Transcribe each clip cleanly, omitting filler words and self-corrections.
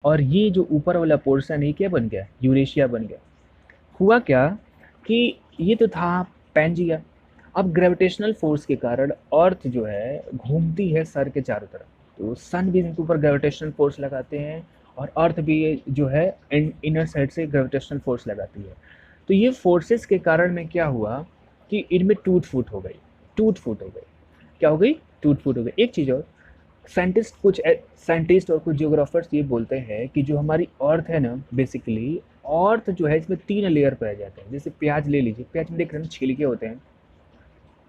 और ये जो ऊपर वाला पोर्शन है क्या बन गया, यूरेशिया बन गया। हुआ क्या कि ये तो था पैंजिया। अब ग्रेविटेशनल फोर्स के कारण अर्थ जो है घूमती है सर के चारों तरफ, तो सन भी इनके ऊपर ग्रेविटेशनल फोर्स लगाते हैं और अर्थ भी जो है इनर साइड से ग्रेविटेशनल फोर्स लगाती है। तो ये फोर्सेस के कारण में क्या हुआ कि इनमें टूट फूट हो गई। टूट फूट हो गई, क्या हो गई, टूट फूट हो गई। एक चीज़ और, साइंटिस्ट और कुछ जियोग्राफर्स ये बोलते हैं कि जो हमारी अर्थ है ना, बेसिकली अर्थ जो है इसमें 3 लेयर पाए जाते हैं। जैसे प्याज ले लीजिए, प्याज में देख रहे हैं ना छिलके होते हैं,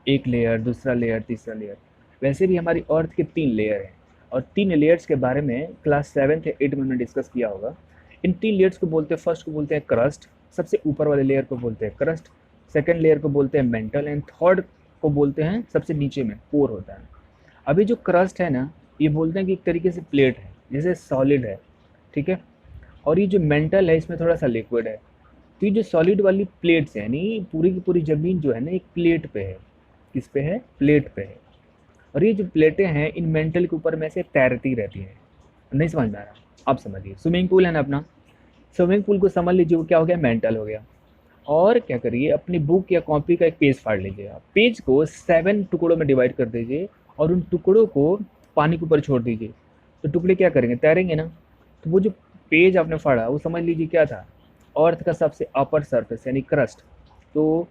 एक लेयर, दूसरा लेयर, तीसरा लेयर। वैसे भी हमारी अर्थ के 3 लेयर हैं, और 3 लेयर्स के बारे में क्लास 7th या 8 में हमने डिस्कस किया होगा। इन 3 लेयर्स को बोलते हैं, फर्स्ट को बोलते हैं क्रस्ट, सबसे ऊपर वाले लेयर को बोलते हैं क्रस्ट, सेकेंड लेयर को बोलते हैं मेंटल, एंड थर्ड को बोलते हैं सबसे नीचे में पोर होता है। अभी जो क्रस्ट है ना, ये बोलते हैं कि एक तरीके से प्लेट है, जैसे सॉलिड है, ठीक है। और ये जो मेंटल है इसमें थोड़ा सा लिक्विड है। तो ये जो सॉलिड वाली प्लेट्स है, यानी पूरी की पूरी ज़मीन जो है ना एक प्लेट पे है। किस पे है, प्लेट पे है। और ये जो प्लेटें हैं इन मेंटल के ऊपर में से तैरती रहती हैं। नहीं समझ में आ रहा, आप समझिए। स्विमिंग पूल है ना अपना, स्विमिंग पूल को समझ लीजिए वो क्या हो गया, मेंटल हो गया। और क्या करिए, अपनी बुक या कॉपी का एक पेज फाड़ लीजिए आप, पेज को 7 टुकड़ों में डिवाइड कर दीजिए और उन टुकड़ों को पानी के ऊपर छोड़ दीजिए। तो टुकड़े क्या करेंगे, तैरेंगे ना। तो वो जो पेज आपने फाड़ा वो समझ लीजिए क्या था, अर्थ का सबसे अपर सरफेस यानी क्रस्ट। तो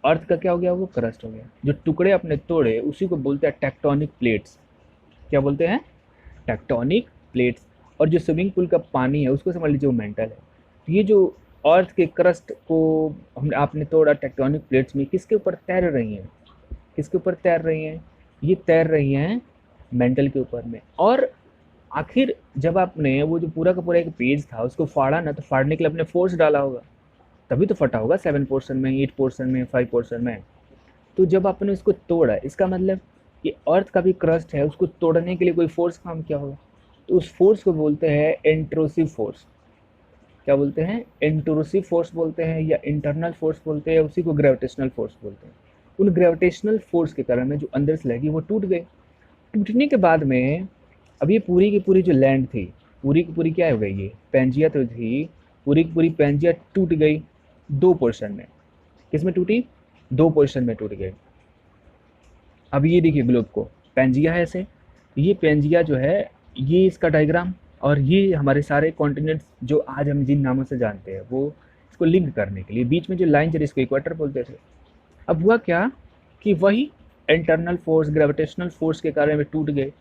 अर्थ का क्या हो गया, वो क्रस्ट हो गया। जो टुकड़े अपने तोड़े उसी को बोलते हैं टेक्टोनिक प्लेट्स। क्या बोलते हैं, टेक्टोनिक प्लेट्स। और जो स्विमिंग पूल का पानी है उसको समझ लीजिए वो मेंटल है। तो ये जो अर्थ के क्रस्ट को हमने आपने तोड़ा टेक्टोनिक प्लेट्स में, किसके ऊपर तैर रही हैं, किसके ऊपर तैर रही हैं, ये तैर रही हैं मेंटल के ऊपर में। और आखिर जब आपने वो जो पूरा का पूरा एक पेज था उसको फाड़ा ना, तो फाड़ने के लिए आपने फोर्स डाला होगा, तभी तो फटा होगा 7 पोर्शन में, 8 पोर्शन में, 5 पोर्शन में। तो जब आपने उसको तोड़ा, इसका मतलब ये अर्थ का भी क्रस्ट है, उसको तोड़ने के लिए कोई फोर्स काम किया होगा। तो उस फोर्स को बोलते हैं इंट्रूसिव फोर्स। क्या बोलते हैं, इंट्रूसिव फोर्स बोलते हैं, या इंटरनल फोर्स बोलते हैं, उसी को ग्रेविटेशनल फोर्स बोलते हैं। उन ग्रेविटेशनल फोर्स के कारण में जो अंदर से लगी वो टूट गई। टूटने के बाद में अब ये पूरी की पूरी जो लैंड थी, पूरी की पूरी क्या हो गई, ये पेंजिया तो थी, पूरी की पूरी पेंजिया टूट गई 2 पोर्शन में। किस में टूटी, 2 पोर्शन में टूट गई। अब ये देखिए ग्लोब को, पेंजिया है ऐसे, ये पेंजिया जो है, ये इसका डायग्राम, और ये हमारे सारे कॉन्टिनेंट्स जो आज हम जिन नामों से जानते हैं, वो इसको लिंक करने के लिए बीच में जो लाइन चली इसको इक्वेटर बोलते थे। अब हुआ क्या कि वही इंटरनल फोर्स, ग्रेविटेशनल फोर्स के कारण में टूट गए।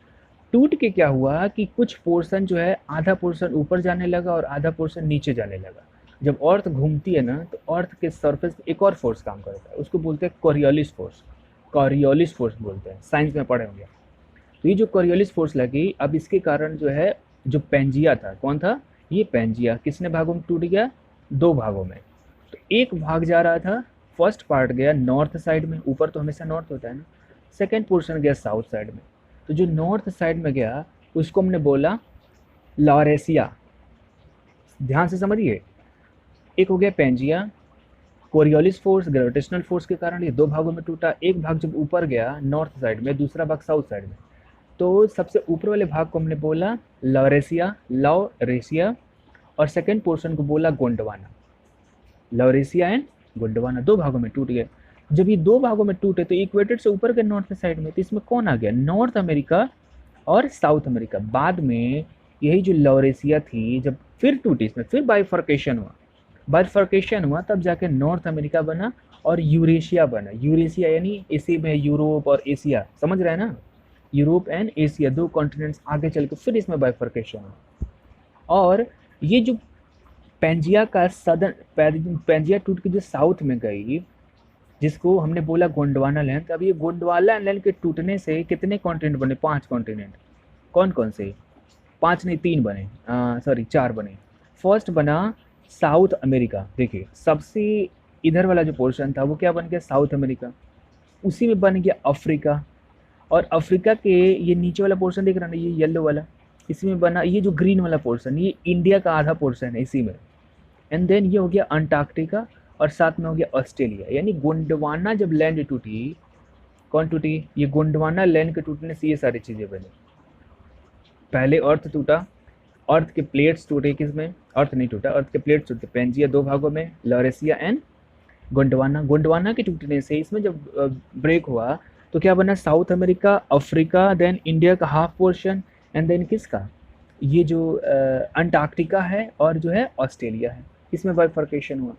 टूट के क्या हुआ कि कुछ पोर्शन जो है, आधा पोर्शन ऊपर जाने लगा और आधा पोर्शन नीचे जाने लगा। जब अर्थ घूमती है ना, तो अर्थ के सरफेस पे एक और फोर्स काम करता है, उसको बोलते हैं कोरियोलिस फोर्स। कोरियोलिस फोर्स बोलते हैं, साइंस में पढ़े होंगे। तो ये जो कोरियोलिस फोर्स लगी, अब इसके कारण जो है, जो पेंजिया था, कौन था, ये पेंजिया किसने भागों में टूट गया, 2 भागों में। तो एक भाग जा रहा था, फर्स्ट पार्ट गया नॉर्थ साइड में, ऊपर तो हमेशा नॉर्थ होता है ना। सेकेंड पोर्शन गया साउथ साइड में। तो जो नॉर्थ साइड में गया उसको हमने बोला लॉरेसिया। ध्यान से समझिए, एक हो गया Pangaea, Coriolis force, gravitational force के कारण ये 2 भागों में टूटा। एक भाग जब ऊपर गया नॉर्थ साइड में, दूसरा भाग साउथ साइड में। तो सबसे ऊपर वाले भाग को हमने बोला लॉरेसिया, लॉरेसिया, और सेकेंड पोर्शन को बोला गोंडवाना। लॉरेसिया एंड गोंडवाना 2 भागों में टूट गए। जब ये 2 भागों में टूटे तो इक्वेटर से ऊपर गए नॉर्थ साइड में, तो इसमें कौन आ गया, नॉर्थ अमेरिका और साउथ अमेरिका। बाद में यही जो लॉरेसिया थी जब फिर टूटी, इसमें फिर बाइफर्केशन हुआ, बाइफर्केशन हुआ तब जाके नॉर्थ अमेरिका बना और यूरेशिया बना। यूरेशिया यानी इसी में यूरोप और एशिया, समझ रहे हैं ना, यूरोप एंड एशिया 2 कॉन्टिनेंट्स आगे चल के फिर इसमें बाइफर्केशन हुआ। और ये जो पेंजिया का सदर्न, पेंजिया टूट के जो साउथ में गई, जिसको हमने बोला गोंडवाना लैंड। अब ये गोंडवाना लैंड के टूटने से कितने कॉन्टिनेंट बने, 5 कॉन्टिनेंट। कौन कौन से, 5 नहीं 3 बने, सॉरी 4 बने। फर्स्ट बना साउथ अमेरिका, देखिए सबसे इधर वाला जो पोर्शन था वो क्या बन गया, साउथ अमेरिका। उसी में बन गया अफ्रीका। और अफ्रीका के ये नीचे वाला पोर्शन देख रहा ना, ये येलो वाला, इसी में बना ये जो ग्रीन वाला पोर्शन, ये इंडिया का आधा पोर्शन है इसी में। एंड देन ये हो गया अंटार्कटिका, और साथ में हो गया ऑस्ट्रेलिया। यानी गोंडवाना जब लैंड टूटी, कौन टूटी, ये गोंडवाना लैंड के टूटने से ये सारी चीज़ें बनी। पहले अर्थ टूटा, अर्थ के प्लेट्स टूटे, किसमें? अर्थ नहीं टूटा, अर्थ के प्लेट्स टूटे पेंजिया दो भागों में, लॉरेशिया एंड गोंडवाना। गोंडवाना के टूटने से इसमें जब ब्रेक हुआ तो क्या बना? South America, Africa, then India का हाफ पोर्शन, एंड देन किसका? ये जो अंटार्कटिका है और जो है ऑस्ट्रेलिया है, इसमें बाइफर्केशन हुआ।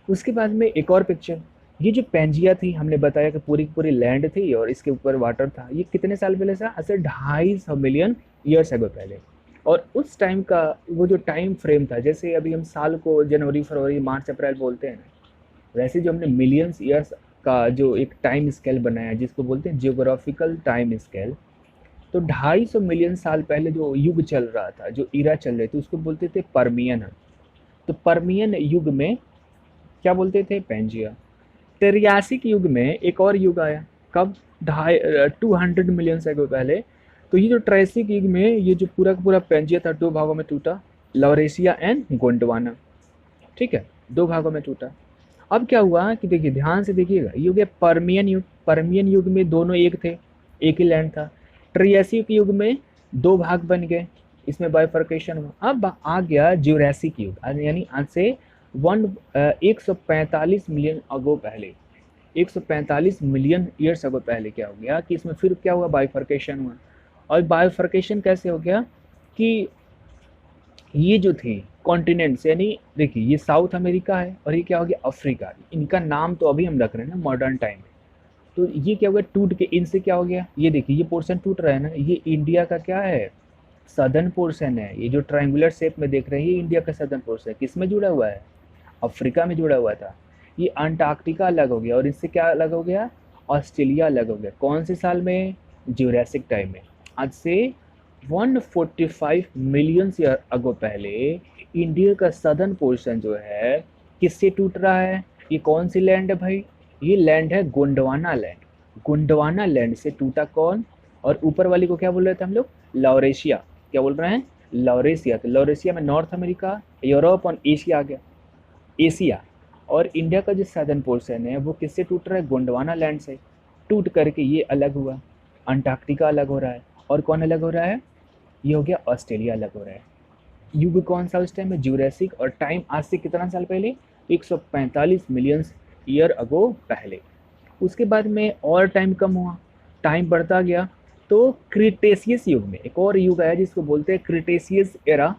उसके बाद में एक और पिक्चर, ये जो पेंजिया थी हमने बताया कि पूरी की पूरी लैंड थी और इसके ऊपर वाटर था। ये कितने साल पहले था? ऐसे 250 मिलियन ईयर्स अगो पहले। और उस टाइम का वो जो टाइम फ्रेम था, जैसे अभी हम साल को जनवरी, फरवरी, मार्च, अप्रैल बोलते हैं ना, वैसे जो हमने मिलियंस ईयर्स का जो एक टाइम स्केल बनाया जिसको बोलते हैं जियोग्राफिकल टाइम स्केल, तो 250 मिलियन साल पहले जो युग चल रहा था, जो इरा चल रहे थे, उसको बोलते थे पर्मियन। तो पर्मियन युग में क्या बोलते थे? पेंजिया। त्रियासिक युग में एक और युग आया, कब? 200 मिलियन से पहले। तो ये जो ट्रायसिक युग में ये जो पूरा का पूरा पेंजिया था, दो भागों में टूटा, लॉरेशिया एंड गोंडवाना, ठीक है, दो भागों में टूटा। अब क्या हुआ कि देखिए, ध्यान से देखिएगा, ये हो गया पर्मियन युग। पर्मियन युग में दोनों एक थे, एक ही लैंड था। ट्रियासिक युग में दो भाग बन गए, इसमें बाइफर्केशन हुआ। अब आ गया ज्यूरासिक युग, यानी आज से 145 मिलियन अगो पहले, 145 मिलियन ईयर्स अगो पहले क्या हो गया कि इसमें फिर क्या हुआ? बाइफर्केशन हुआ। और बाइफर्केशन कैसे हो गया कि ये जो थे कॉन्टिनेंट्स, यानी देखिए ये साउथ अमेरिका है और ये क्या हो गया? अफ्रीका। इनका नाम तो अभी हम रख रहे हैं ना मॉडर्न टाइम में। तो ये क्या हो गया? टूट के इनसे क्या हो गया? ये देखिए, ये पोर्शन टूट रहा है ना, ये इंडिया का क्या है? सदर्न पोर्शन है। ये जो ट्रायंगुलर शेप में देख रहे हैं, ये इंडिया का सदर्न पोर्शन है। किस में जुड़ा हुआ है? अफ्रीका में जुड़ा हुआ था। ये अंटार्कटिका अलग हो गया और इससे क्या अलग हो गया? ऑस्ट्रेलिया अलग हो गया। कौन से साल में? ज्यूरासिक टाइम में। आज से 145 मिलियन ईयर अगो पहले इंडिया का सदर्न पोर्शन जो है किससे टूट रहा है? ये कौन सी लैंड है भाई? ये लैंड है गोंडवाना लैंड। गोंडवाना लैंड से टूटा कौन? और ऊपर वाली को क्या बोल रहे थे हम लोग? लॉरेशिया। क्या बोल रहे हैं? लॉरेशिया। तो लॉरेशिया में नॉर्थ अमेरिका, यूरोप और एशिया आ गया, एशिया। और इंडिया का जो सदर्न पोर्शन है वो किससे टूट रहा है? गोंडवाना लैंड से टूट करके ये अलग हुआ, अंटार्कटिका अलग हो रहा है। और कौन अलग हो रहा है? ये हो गया ऑस्ट्रेलिया अलग हो रहा है। युग कौन सा उस टाइम में? ज्यूरासिक। और टाइम आज से कितना साल पहले? 145 मिलियन ईयर अगो पहले। उसके बाद में और टाइम कम हुआ, टाइम बढ़ता गया, तो क्रिटेशियस युग में एक और युग आया जिसको बोलते हैं क्रिटेशियस एरा।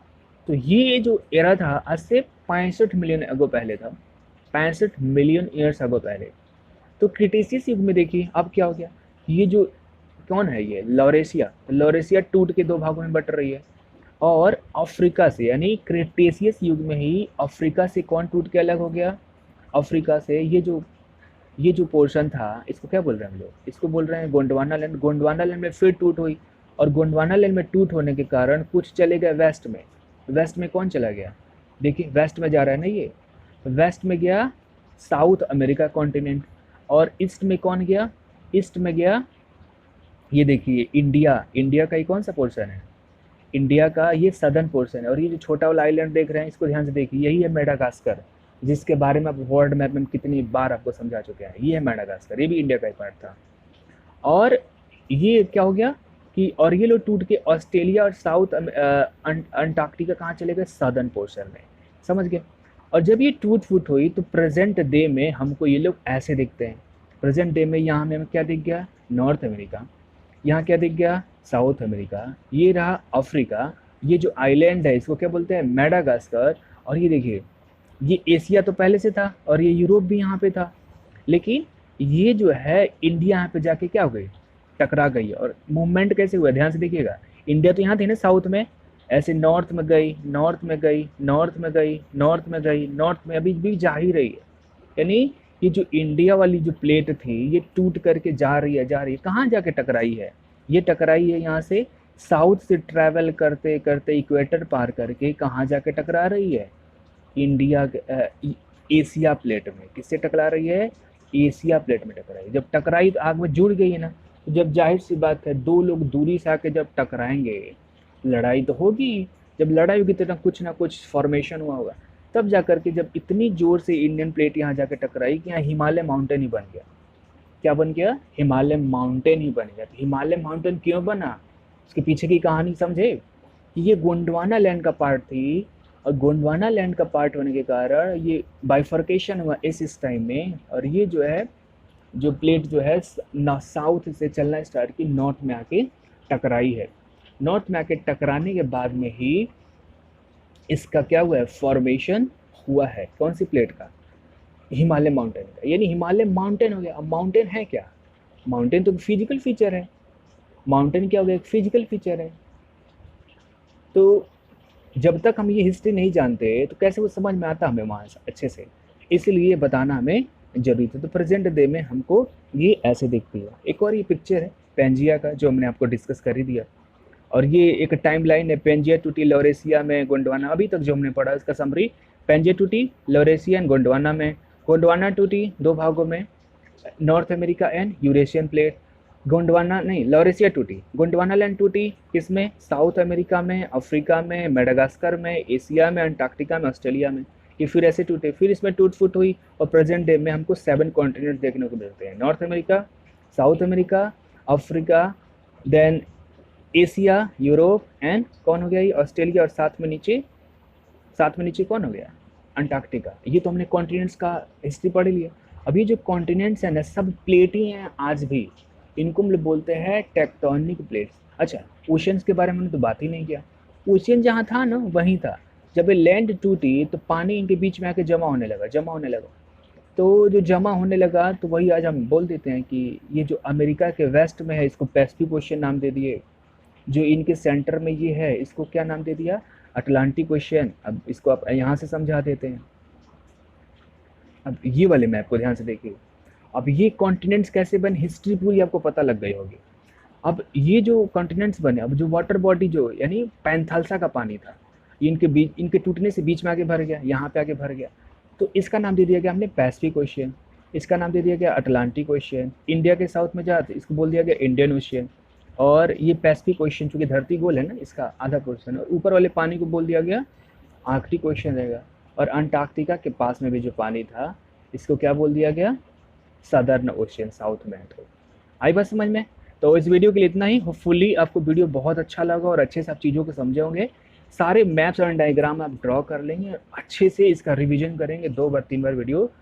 तो ये जो एरा था आज से 65 मिलियन अगो पहले था, 65 मिलियन ईयर्स अगो पहले। तो क्रिटेशियस युग में देखिए अब क्या हो गया, ये जो कौन है? ये लॉरेशिया। लॉरेशिया टूट के दो भागों में बट रही है। और अफ्रीका से, यानी क्रिटेशियस युग में ही अफ्रीका से कौन टूट के अलग हो गया? अफ्रीका से ये जो पोर्शन था, इसको क्या बोल रहे हैं हम लोग? इसको बोल रहे हैं गोंडवाना लैंड। गोंडवाना लैंड में फिर टूट हुई और गोंडवाना लैंड में टूट होने के कारण कुछ चले गए वेस्ट में। वेस्ट में कौन चला गया? देखिए वेस्ट में जा रहा है ना, ये वेस्ट में गया साउथ अमेरिका कॉन्टिनेंट। और ईस्ट में कौन गया? ईस्ट में गया, ये देखिए इंडिया। इंडिया का ये कौन सा पोर्शन है? इंडिया का ये सदर्न पोर्शन है। और ये जो छोटा वाला आइलैंड देख रहे हैं, इसको ध्यान से देखिए, यही है मेडागास्कर, जिसके बारे में आप वर्ल्ड मैप में कितनी बार आपको समझा चुके हैं। ये है मेडागास्कर, ये भी इंडिया का एक पार्ट था। और ये क्या हो गया कि और ये लोग टूट के ऑस्ट्रेलिया और साउथ अंटार्कटिका कहाँ चले गए? सदर्न पोर्शन में। समझ गए? और जब ये टूट फूट हुई तो प्रेजेंट डे में हमको ये लोग ऐसे दिखते हैं। प्रेजेंट डे में यहाँ हमें क्या दिख गया? North America. यहाँ क्या दिख गया? South America. ये रहा अफ्रीका। ये जो आइलैंड है इसको क्या बोलते हैं? मेडागास्कर। और ये देखिए, ये एशिया तो पहले से था और ये यूरोप भी यहाँ पे था, लेकिन ये जो है इंडिया यहाँ पे जाके क्या हो गई? टकरा गई। और मूवमेंट कैसे हुआ? ध्यान से देखिएगा, इंडिया तो यहाँ थी ना साउथ में, ऐसे नॉर्थ में गई, नॉर्थ में गई, नॉर्थ में गई, नॉर्थ में गई, नॉर्थ में अभी भी जा ही रही है। यानी ये जो इंडिया वाली जो प्लेट थी ये टूट करके जा रही है, जा रही है। कहाँ जाके टकराई है? ये टकराई है यहाँ से साउथ से ट्रैवल करते करते इक्वेटर पार करके कहाँ जाके टकरा रही है? इंडिया एशिया प्लेट में। किससे टकरा रही है? एशिया प्लेट में टकराई। जब टकराई तो आग में जुड़ गई है ना, तो जब जाहिर सी बात है दो लोग दूरी से आके जब टकराएंगे, लड़ाई तो होगी। जब लड़ाई होगी तो कुछ ना कुछ फॉर्मेशन हुआ होगा। तब जाकर के जब इतनी जोर से इंडियन प्लेट यहाँ जाकर टकराई कि यहाँ हिमालय माउंटेन ही बन गया। क्या बन गया? हिमालय माउंटेन ही बन गया। तो हिमालय माउंटेन क्यों बना? उसके पीछे की कहानी समझे। ये गोंडवाना लैंड का पार्ट थी, और गोंडवाना लैंड का पार्ट होने के कारण ये बाइफर्केशन हुआ इस टाइम में, और ये जो है जो प्लेट जो है ना साउथ से चलना स्टार्ट की, नॉर्थ में आके टकराई है। नॉर्थ में आके टकराने के बाद में ही इसका क्या हुआ है, फॉर्मेशन हुआ है। कौन सी प्लेट का, हिमालय माउंटेन का। यानी हिमालय माउंटेन हो गया। अब माउंटेन है क्या, माउंटेन तो फिजिकल फीचर है। माउंटेन क्या हो गया, एक फिजिकल फीचर है। तो जब तक हम ये हिस्ट्री नहीं जानते तो कैसे वो समझ में आता हमें वहाँ से अच्छे से, इसलिए बताना हमें जरूरी था। तो प्रेजेंट डे में हमको ये ऐसे दिखती है। एक और ये पिक्चर है पेंजिया का, जो हमने आपको डिस्कस कर ही दिया। और ये एक टाइम लाइन है, पेंजिया टूटी लॉरेसिया में गोंडवाना, अभी तक जो हमने पढ़ा उसका समरी। पेंजिया टूटी लॉरेसिया एंड गोंडवाना में। गोंडवाना टूटी दो भागों में, north America and Eurasian plate. Gondwana नहीं, लॉरेसिया टूटी, गोंडवाना लैंड टूटी किसमें, साउथ अमेरिका में, अफ्रीका में, मेडागास्कर में, एशिया में, अंटार्कटिका में, ऑस्ट्रेलिया में। ये फिर ऐसे टूटे, फिर इसमें टूट फूट हुई, और प्रेजेंट डे में हमको 7 कॉन्टिनेंट देखने को मिलते हैं। North America, South America, Africa, then Asia, Europe and कौन हो गया ये, ऑस्ट्रेलिया, और साथ में नीचे कौन हो गया, अंटार्कटिका। ये तो हमने कॉन्टिनेंट्स का हिस्ट्री पढ़ लिया। अब ये जो कॉन्टिनेंट्स हैं ना, सब प्लेट ही हैं आज भी। इनको हम लोग बोलते हैं टेक्टोनिक प्लेट्स। अच्छा, ओशंस के बारे में हमने तो बात ही नहीं किया। ओशन जहाँ था ना वहीं था। जब ये लैंड टूटी तो पानी इनके बीच में आके जमा होने लगा। तो जो जमा होने लगा तो वही आज हम बोल देते हैं कि ये जो अमेरिका के वेस्ट में है इसको पैसिफिक ओशन नाम दे दिए। जो इनके सेंटर में ये है इसको क्या नाम दे दिया, अटलांटिक ओशन। अब इसको आप यहाँ से समझा देते हैं। अब ये वाले मैप को ध्यान से देखिए। अब ये कॉन्टिनेंट्स कैसे बने, हिस्ट्री पूरी आपको पता लग गई होगी। अब ये जो कॉन्टिनेंट्स बने, अब जो वाटर बॉडी जो यानी पैंथालसा का पानी था, इनके बीच, इनके टूटने से बीच में आके भर गया, यहाँ पे आके भर गया। तो इसका नाम दे दिया गया हमने पैसिफिक ओशियन। इसका नाम दे दिया गया अटलांटिक ओशियन। इंडिया के साउथ में जाते इसको बोल दिया गया इंडियन ओशियन। और ये पैसिफिक ओशियन, चूँकि धरती गोल है ना, इसका आधा पोर्शन, और ऊपर वाले पानी को बोल दिया गया आर्कटिक ओशियन रहेगा। और अंटार्कटिका के पास में भी जो पानी था इसको क्या बोल दिया गया, सदर्न ओशियन, साउथ में। तो आई बात समझ में। तो इस वीडियो के लिए इतना ही। होपफुली आपको वीडियो बहुत अच्छा लगा और अच्छे से आप चीज़ों को समझे होंगे। सारे मैप्स और डायग्राम आप ड्रॉ कर लेंगे, अच्छे से इसका रिवीजन करेंगे, 2 बार 3 बार वीडियो